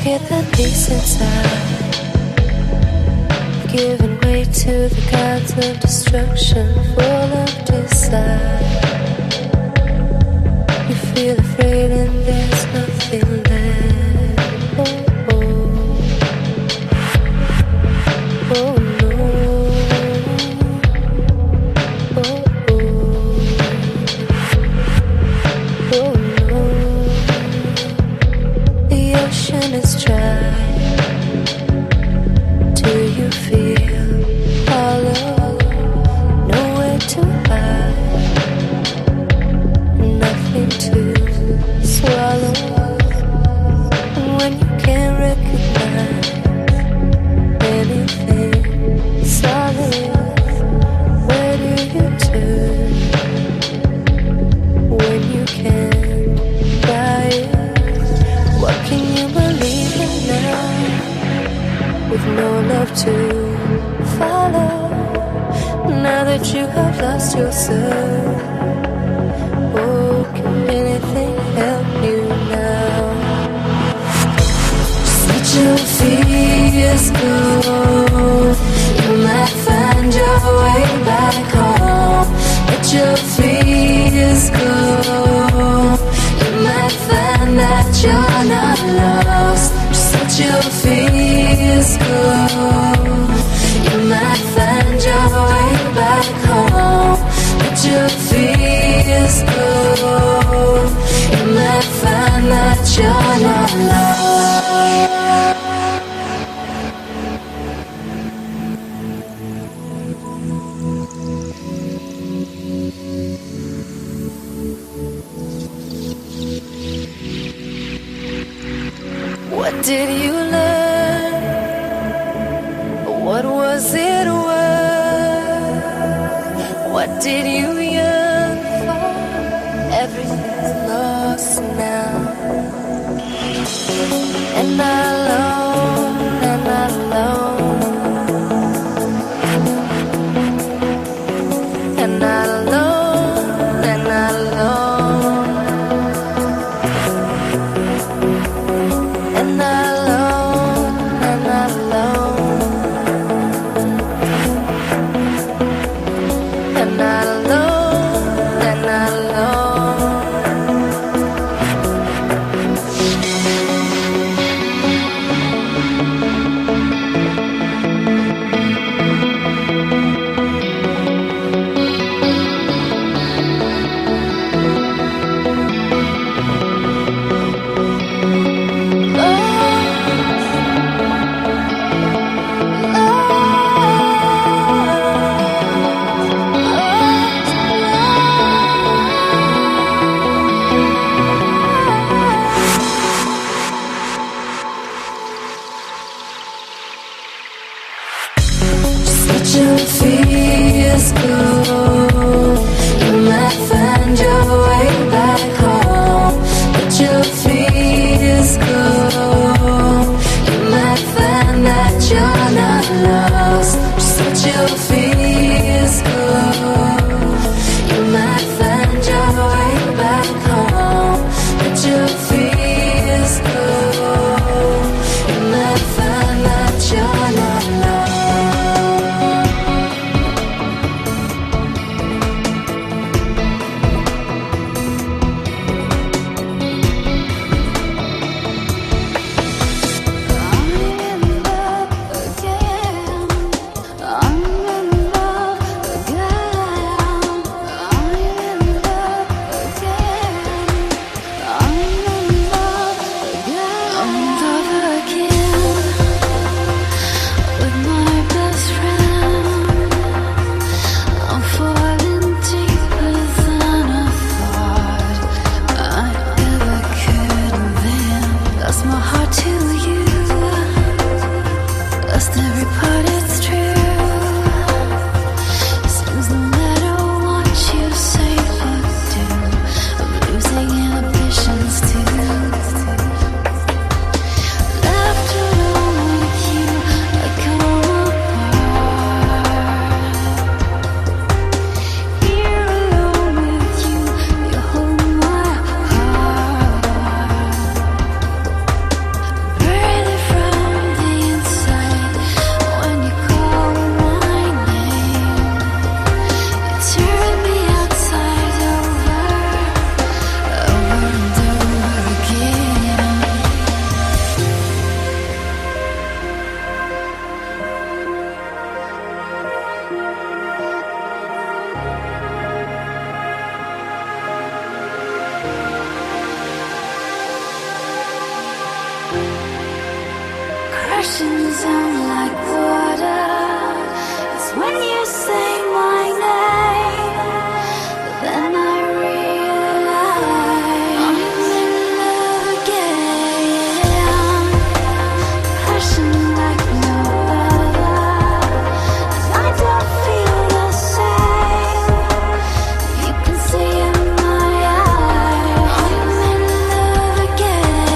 get that peace inside, giving way to the gods of destruction, full of desire. You feel afraid and there's nothing there. Oh, oh. Oh no. Oh, oh. Oh no. The ocean is dry. Do you feel hollow? Nowhere to hide, nothing to swallow. And when you can't recognize anything solid, where do you turn when you can't buy it? What can you believe in now, with no love to follow? Now that you have lost yourself, oh, can anything help you now? Just let your fears go. You might find your way back home. Let your fears go. You might find that you're not lost. Just let your fears go. You might find your way back home. Let your fears go. You might find that you're not lost. What did you learn? What was it worth? What did you yearn for? Everything's lost now. And alone, and alone, and alone, and alone, and alone, and alone, and alone, and alone. Let your fears go. You might find your way back home. Let your fears go. You might find that you're not lost. Just let your fears go. You might find your way back home. Let your fears go. You might find that you're not lost. rushing down like water. It's when you say my name, but then I realize I'm in love again. Passion like no other, and I don't feel the same. You can see in my eyes I'm in love again.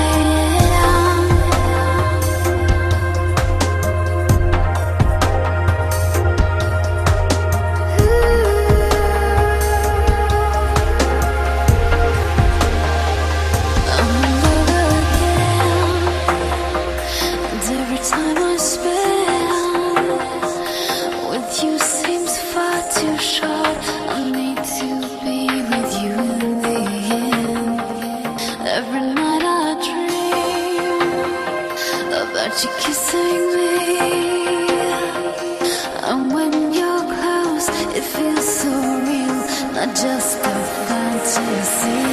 I'm in love again. And every time I spend with you seems far too short. I need to be with you in the end. Every night I dream about you kissing me, and when you're close, it feels so real, not just a fantasy.